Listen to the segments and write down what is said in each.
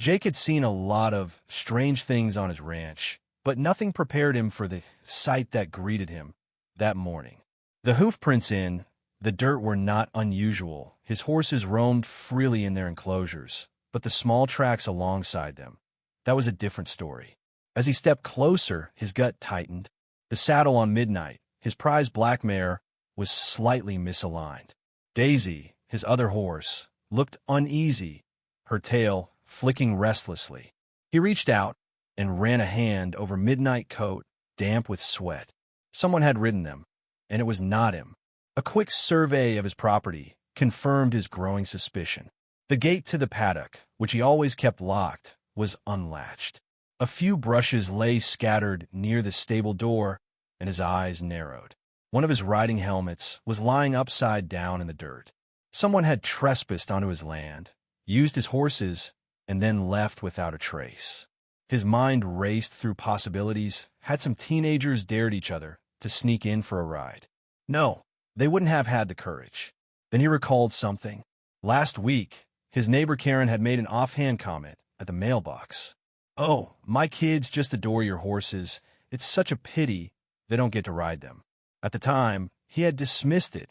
Jake had seen a lot of strange things on his ranch, but nothing prepared him for the sight that greeted him that morning. The hoofprints in the dirt were not unusual. His horses roamed freely in their enclosures, but the small tracks alongside them, that was a different story. As he stepped closer, his gut tightened. The saddle on Midnight, his prized black mare, was slightly misaligned. Daisy, his other horse, looked uneasy, her tail flicking restlessly. He reached out and ran a hand over Midnight coat, damp with sweat. Someone had ridden them, and it was not him. A quick survey of his property confirmed his growing suspicion. The gate to the paddock, which he always kept locked, was unlatched. A few brushes lay scattered near the stable door, and his eyes narrowed. One of his riding helmets was lying upside down in the dirt. Someone had trespassed onto his land, used his horses, and then left without a trace. His mind raced through possibilities. Had some teenagers dared each other to sneak in for a ride? No, they wouldn't have had the courage. Then he recalled something. Last week, his neighbor Karen had made an offhand comment at the mailbox. "Oh, my kids just adore your horses. It's such a pity they don't get to ride them." At the time, he had dismissed it.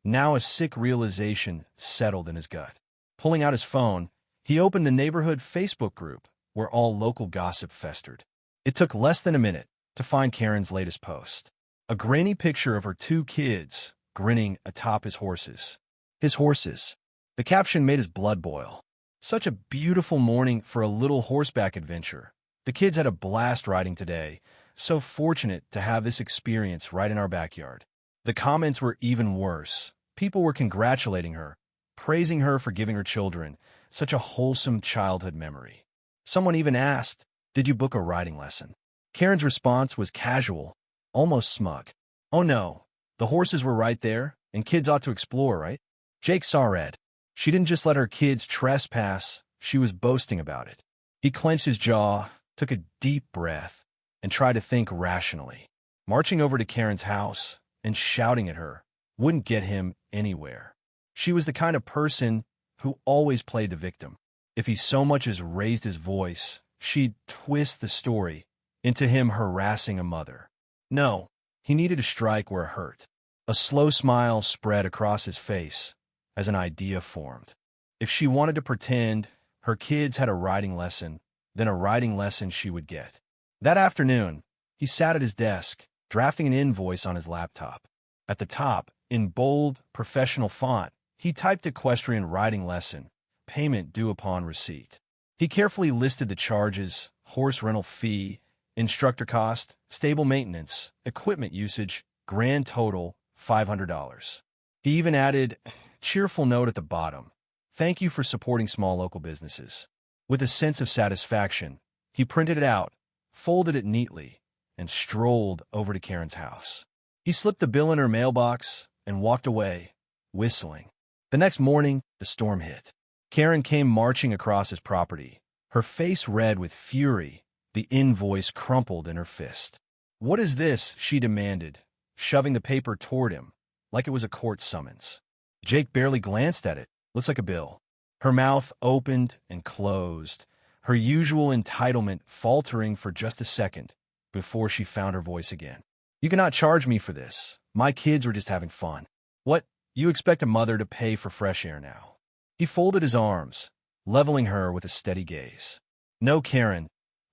Now a sick realization settled in his gut. Pulling out his phone, he opened the neighborhood Facebook group where all local gossip festered. It took less than a minute to find Karen's latest post. A grainy picture of her two kids grinning atop his horses. His horses. The caption made his blood boil. Such a beautiful morning for a little horseback adventure. The kids had a blast riding today. So fortunate to have this experience right in our backyard. The comments were even worse. People were congratulating her, praising her for giving her children such a wholesome childhood memory. Someone even asked, "Did you book a riding lesson?" Karen's response was casual, almost smug. "Oh no, the horses were right there, and kids ought to explore, right?" Jake saw red. She didn't just let her kids trespass, she was boasting about it. He clenched his jaw, took a deep breath, and tried to think rationally. Marching over to Karen's house and shouting at her wouldn't get him anywhere. She was the kind of person who always played the victim. If he so much as raised his voice, she'd twist the story into him harassing a mother. No, he needed to strike where it hurt. A slow smile spread across his face as an idea formed. If she wanted to pretend her kids had a riding lesson, then a riding lesson she would get. That afternoon, he sat at his desk, drafting an invoice on his laptop. At the top, in bold, professional font, he typed equestrian riding lesson, payment due upon receipt. He carefully listed the charges, horse rental fee, instructor cost, stable maintenance, equipment usage, grand total, $500. He even added a cheerful note at the bottom. "Thank you for supporting small local businesses." With a sense of satisfaction, he printed it out, folded it neatly, and strolled over to Karen's house. He slipped the bill in her mailbox and walked away, whistling. The next morning, the storm hit. Karen came marching across his property, her face red with fury, the invoice crumpled in her fist. "What is this?" she demanded, shoving the paper toward him, like it was a court summons. Jake barely glanced at it. "Looks like a bill." Her mouth opened and closed, her usual entitlement faltering for just a second before she found her voice again. "You cannot charge me for this. My kids were just having fun." "What? You expect a mother to pay for fresh air now?" He folded his arms, leveling her with a steady gaze. "No, Karen.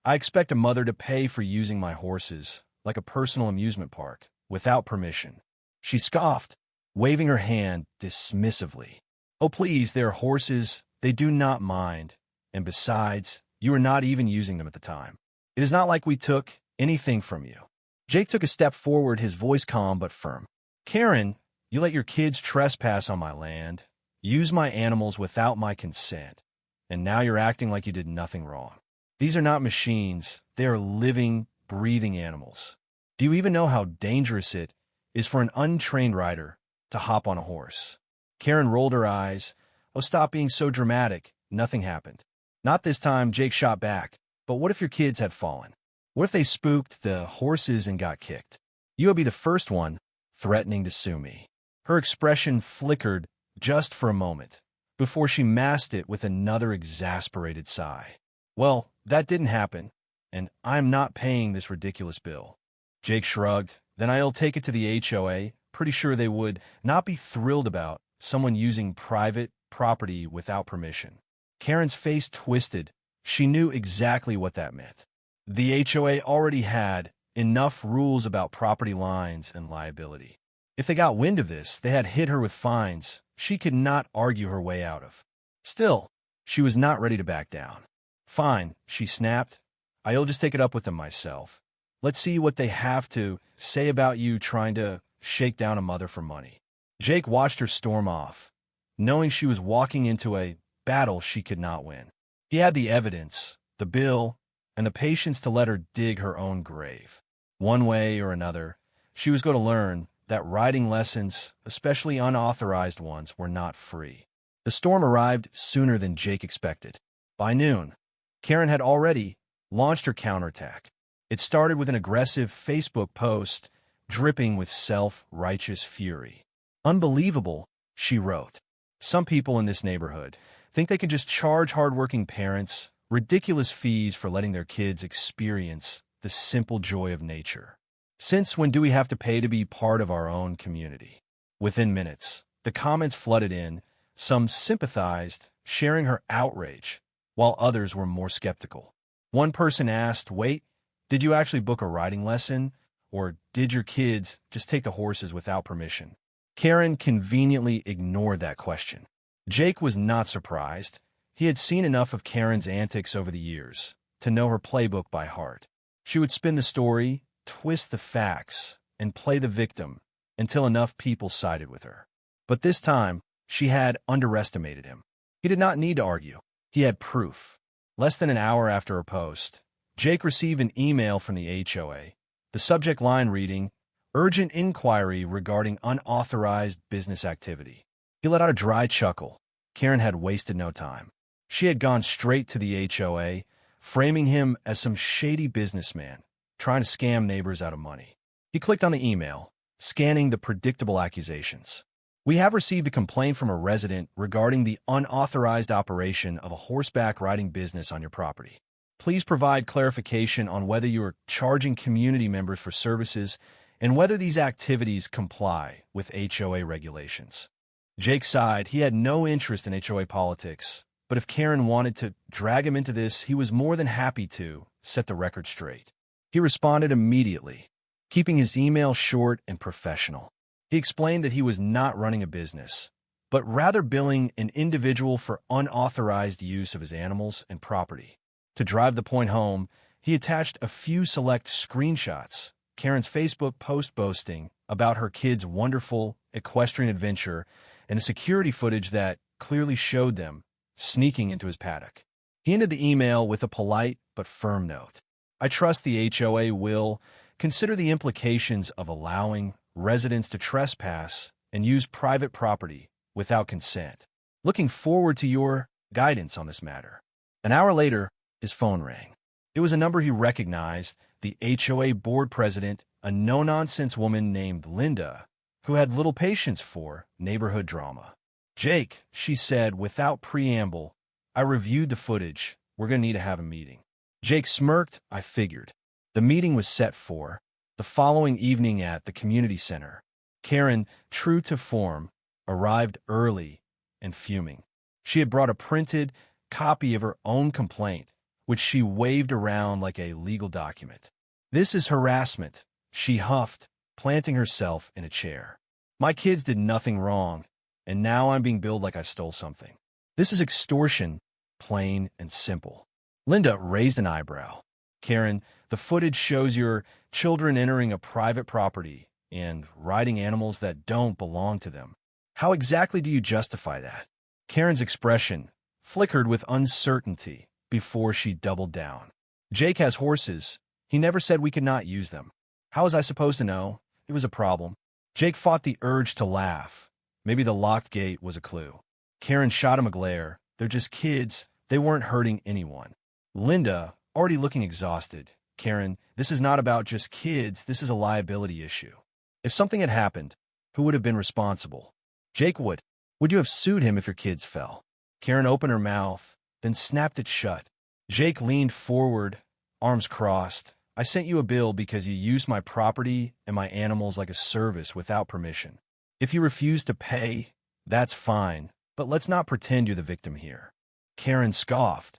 I expect a mother to pay for using my horses, like a personal amusement park, without permission." She scoffed, waving her hand dismissively. "Oh, please, they're horses. They do not mind. And besides, you were not even using them at the time. It is not like we took anything from you." Jake took a step forward, his voice calm but firm. "Karen, you let your kids trespass on my land, use my animals without my consent, and now you're acting like you did nothing wrong. These are not machines. They are living, breathing animals. Do you even know how dangerous it is for an untrained rider to hop on a horse?" Karen rolled her eyes. "Oh, stop being so dramatic. Nothing happened." "Not this time," Jake shot back. "But what if your kids had fallen? What if they spooked the horses and got kicked? You would be the first one threatening to sue me." Her expression flickered just for a moment before she masked it with another exasperated sigh. Well, that didn't happen, and I'm not paying this ridiculous bill. Jake shrugged. Then I'll take it to the HOA. Pretty sure they would not be thrilled about someone using private property without permission. Karen's face twisted. She knew exactly what that meant. The HOA already had enough rules about property lines and liability. If they got wind of this, they had hit her with fines she could not argue her way out of. Still, she was not ready to back down. Fine, she snapped. I'll just take it up with them myself. Let's see what they have to say about you trying to shake down a mother for money. Jake watched her storm off, knowing she was walking into a battle she could not win. He had the evidence, the bill, and the patience to let her dig her own grave. One way or another, she was going to learn that riding lessons, especially unauthorized ones, were not free. The storm arrived sooner than Jake expected. By noon, Karen had already launched her counterattack. It started with an aggressive Facebook post dripping with self-righteous fury. Unbelievable, she wrote. Some people in this neighborhood think they can just charge hardworking parents ridiculous fees for letting their kids experience the simple joy of nature. Since when do we have to pay to be part of our own community? Within minutes, the comments flooded in. Some sympathized, sharing her outrage, while others were more skeptical. One person asked, wait, did you actually book a riding lesson? Or did your kids just take the horses without permission? Karen conveniently ignored that question. Jake was not surprised. He had seen enough of Karen's antics over the years to know her playbook by heart. She would spin the story, twist the facts, and play the victim until enough people sided with her. But this time, she had underestimated him. He did not need to argue. He had proof. Less than an hour after her post, Jake received an email from the HOA, the subject line reading, "Urgent inquiry regarding unauthorized business activity." He let out a dry chuckle. Karen had wasted no time. She had gone straight to the HOA, framing him as some shady businessman trying to scam neighbors out of money. He clicked on the email, scanning the predictable accusations. We have received a complaint from a resident regarding the unauthorized operation of a horseback riding business on your property. Please provide clarification on whether you are charging community members for services and whether these activities comply with HOA regulations. Jake sighed. He had no interest in HOA politics, but if Karen wanted to drag him into this, he was more than happy to set the record straight. He responded immediately, keeping his email short and professional. He explained that he was not running a business, but rather billing an individual for unauthorized use of his animals and property. To drive the point home, he attached a few select screenshots, Karen's Facebook post boasting about her kids' wonderful equestrian adventure, and the security footage that clearly showed them sneaking into his paddock. He ended the email with a polite but firm note. I trust the HOA will consider the implications of allowing residents to trespass and use private property without consent. Looking forward to your guidance on this matter. An hour later, his phone rang. It was a number he recognized, the HOA board president, a no-nonsense woman named Linda, who had little patience for neighborhood drama. Jake, she said without preamble, I reviewed the footage. We're going to need to have a meeting. Jake smirked. I figured. The meeting was set for the following evening at the community center. Karen, true to form, arrived early and fuming. She had brought a printed copy of her own complaint, which she waved around like a legal document. This is harassment, she huffed, planting herself in a chair. My kids did nothing wrong, and now I'm being billed like I stole something. This is extortion, plain and simple. Linda raised an eyebrow. Karen, the footage shows your children entering a private property and riding animals that don't belong to them. How exactly do you justify that? Karen's expression flickered with uncertainty before she doubled down. Jake has horses. He never said we could not use them. How was I supposed to know? It was a problem. Jake fought the urge to laugh. Maybe the locked gate was a clue. Karen shot him a glare. They're just kids. They weren't hurting anyone. Linda, already looking exhausted. Karen, this is not about just kids. This is a liability issue. If something had happened, who would have been responsible? Jake would. Would you have sued him if your kids fell? Karen opened her mouth, then snapped it shut. Jake leaned forward, arms crossed. I sent you a bill because you used my property and my animals like a service without permission. If you refuse to pay, that's fine, but let's not pretend you're the victim here. Karen scoffed,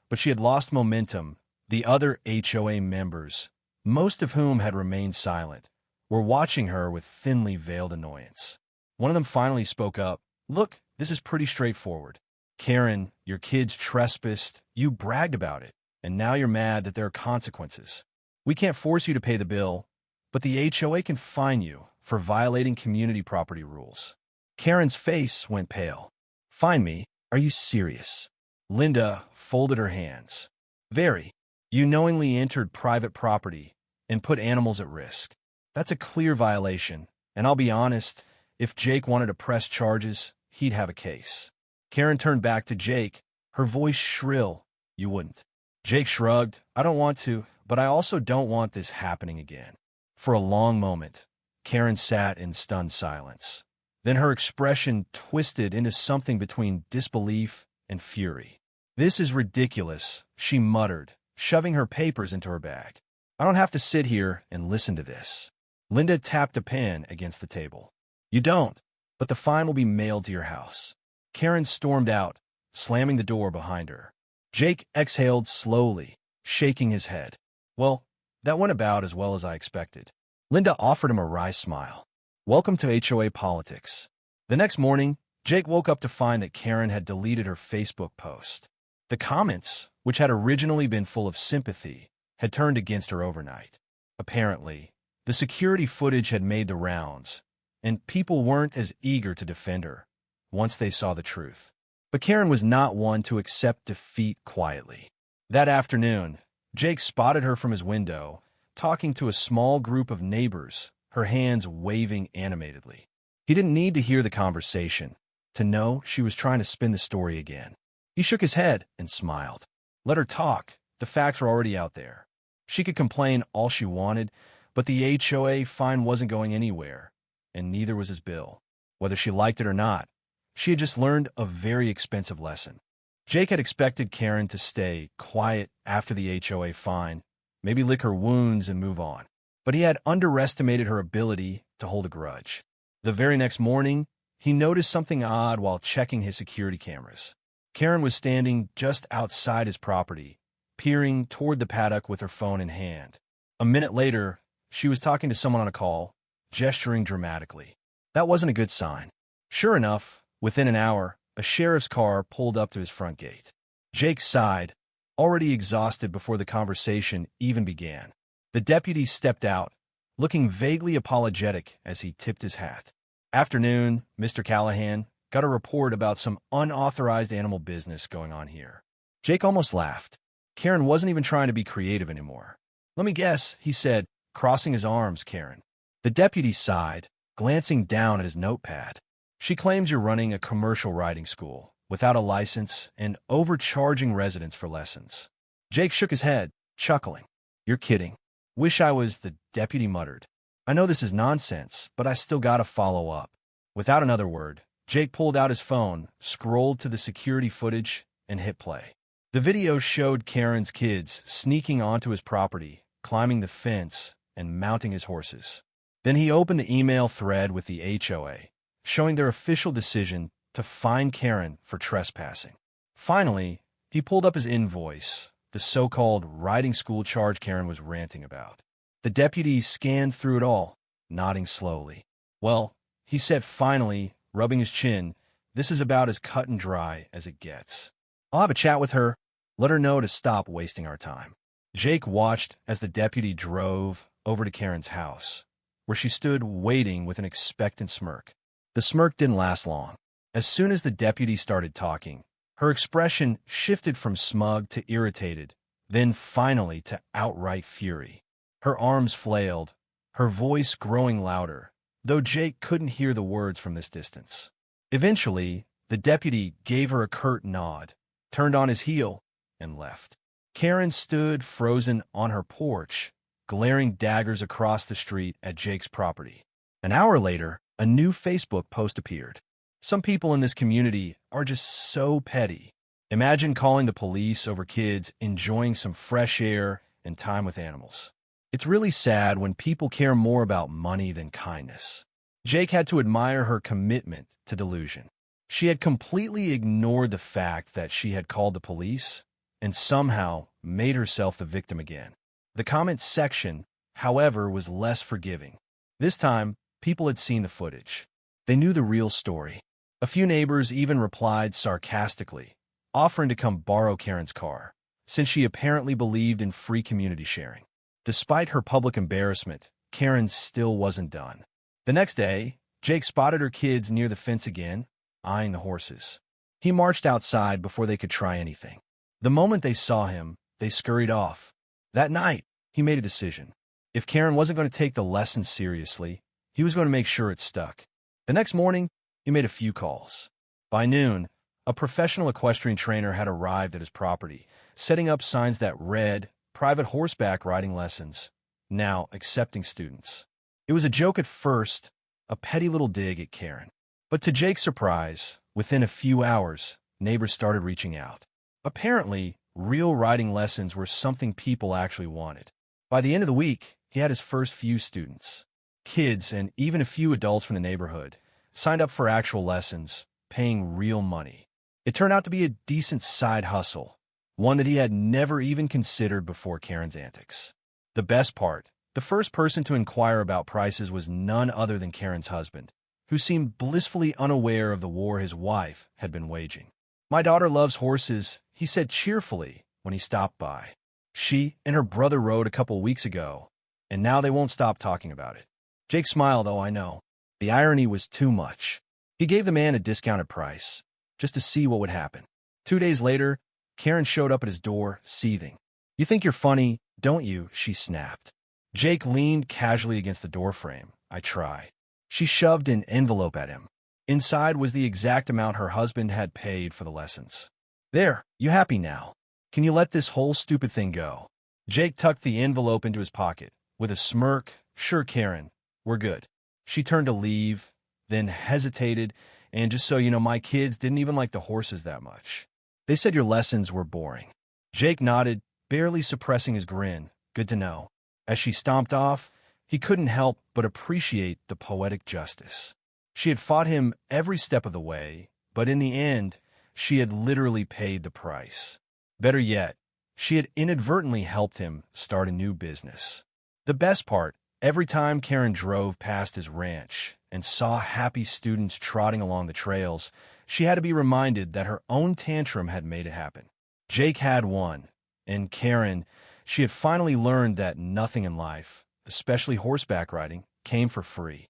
but she had lost momentum. The other HOA members, most of whom had remained silent, were watching her with thinly veiled annoyance. One of them finally spoke up. Look, this is pretty straightforward. Karen, your kids trespassed, you bragged about it, and now you're mad that there are consequences. We can't force you to pay the bill, but the HOA can fine you for violating community property rules. Karen's face went pale. Fine me? Are you serious? Linda folded her hands. Very. You knowingly entered private property and put animals at risk. That's a clear violation, and I'll be honest, if Jake wanted to press charges, he'd have a case. Karen turned back to Jake, her voice shrill. You wouldn't. Jake shrugged. I don't want to, but I also don't want this happening again. For a long moment, Karen sat in stunned silence. Then her expression twisted into something between disbelief and fury. This is ridiculous, she muttered, shoving her papers into her bag. I don't have to sit here and listen to this. Linda tapped a pen against the table. You don't, but the fine will be mailed to your house. Karen stormed out, slamming the door behind her. Jake exhaled slowly, shaking his head. Well, that went about as well as I expected. Linda offered him a wry smile. Welcome to HOA politics. The next morning, Jake woke up to find that Karen had deleted her Facebook post. The comments, which had originally been full of sympathy, had turned against her overnight. Apparently, the security footage had made the rounds, and people weren't as eager to defend her once they saw the truth. But Karen was not one to accept defeat quietly. That afternoon, Jake spotted her from his window, talking to a small group of neighbors, her hands waving animatedly. He didn't need to hear the conversation to know she was trying to spin the story again. He shook his head and smiled. Let her talk. The facts were already out there. She could complain all she wanted, but the HOA fine wasn't going anywhere, and neither was his bill. Whether she liked it or not, she had just learned a very expensive lesson. Jake had expected Karen to stay quiet after the HOA fine, maybe lick her wounds and move on. But he had underestimated her ability to hold a grudge. The very next morning, he noticed something odd while checking his security cameras. Karen was standing just outside his property, peering toward the paddock with her phone in hand. A minute later, she was talking to someone on a call, gesturing dramatically. That wasn't a good sign. Sure enough, within an hour, a sheriff's car pulled up to his front gate. Jake sighed, already exhausted before the conversation even began. The deputy stepped out, looking vaguely apologetic as he tipped his hat. Afternoon, Mr. Callahan, got a report about some unauthorized animal business going on here. Jake almost laughed. Karen wasn't even trying to be creative anymore. Let me guess, he said, crossing his arms, Karen. The deputy sighed, glancing down at his notepad. She claims you're running a commercial riding school, without a license and overcharging residents for lessons. Jake shook his head, chuckling. You're kidding. Wish I was, the deputy muttered. I know this is nonsense, but I still gotta follow up. Without another word, Jake pulled out his phone, scrolled to the security footage, and hit play. The video showed Karen's kids sneaking onto his property, climbing the fence, and mounting his horses. Then he opened the email thread with the HOA, showing their official decision to fine Karen for trespassing. Finally, he pulled up his invoice, the so-called riding school charge Karen was ranting about. The deputy scanned through it all, nodding slowly. Well, he said finally, rubbing his chin, this is about as cut and dry as it gets. I'll have a chat with her, let her know to stop wasting our time. Jake watched as the deputy drove over to Karen's house, where she stood waiting with an expectant smirk. The smirk didn't last long. As soon as the deputy started talking, her expression shifted from smug to irritated, then finally to outright fury. Her arms flailed, her voice growing louder, though Jake couldn't hear the words from this distance. Eventually, the deputy gave her a curt nod, turned on his heel, and left. Karen stood frozen on her porch, glaring daggers across the street at Jake's property. An hour later, a new Facebook post appeared. Some people in this community are just so petty. Imagine calling the police over kids enjoying some fresh air and time with animals. It's really sad when people care more about money than kindness. Jake had to admire her commitment to delusion. She had completely ignored the fact that she had called the police and somehow made herself the victim again. The comment section, however, was less forgiving. This time, people had seen the footage. They knew the real story. A few neighbors even replied sarcastically, offering to come borrow Karen's car, since she apparently believed in free community sharing. Despite her public embarrassment, Karen still wasn't done. The next day, Jake spotted her kids near the fence again, eyeing the horses. He marched outside before they could try anything. The moment they saw him, they scurried off. That night, he made a decision. If Karen wasn't going to take the lesson seriously, he was going to make sure it stuck. The next morning, he made a few calls. By noon, a professional equestrian trainer had arrived at his property, setting up signs that read, "Private horseback riding lessons, now accepting students." It was a joke at first, a petty little dig at Karen. But to Jake's surprise, within a few hours, neighbors started reaching out. Apparently, real riding lessons were something people actually wanted. By the end of the week, he had his first few students. Kids and even a few adults from the neighborhood signed up for actual lessons, paying real money. It turned out to be a decent side hustle, one that he had never even considered before Karen's antics. The best part, the first person to inquire about prices was none other than Karen's husband, who seemed blissfully unaware of the war his wife had been waging. "My daughter loves horses," he said cheerfully when he stopped by. "She and her brother rode a couple weeks ago, and now they won't stop talking about it." Jake smiled, "Oh, I know." The irony was too much. He gave the man a discounted price, just to see what would happen. 2 days later, Karen showed up at his door, seething. "You think you're funny, don't you?" she snapped. Jake leaned casually against the doorframe. "I try." She shoved an envelope at him. Inside was the exact amount her husband had paid for the lessons. "There, you happy now? Can you let this whole stupid thing go?" Jake tucked the envelope into his pocket. With a smirk, "Sure, Karen, we're good." She turned to leave, then hesitated, "And just so you know, my kids didn't even like the horses that much. They said your lessons were boring." Jake nodded, barely suppressing his grin. "Good to know." As she stomped off, he couldn't help but appreciate the poetic justice. She had fought him every step of the way, but in the end, she had literally paid the price. Better yet, she had inadvertently helped him start a new business. The best part, every time Karen drove past his ranch and saw happy students trotting along the trails, she had to be reminded that her own tantrum had made it happen. Jake had won, and Karen, she had finally learned that nothing in life, especially horseback riding, came for free.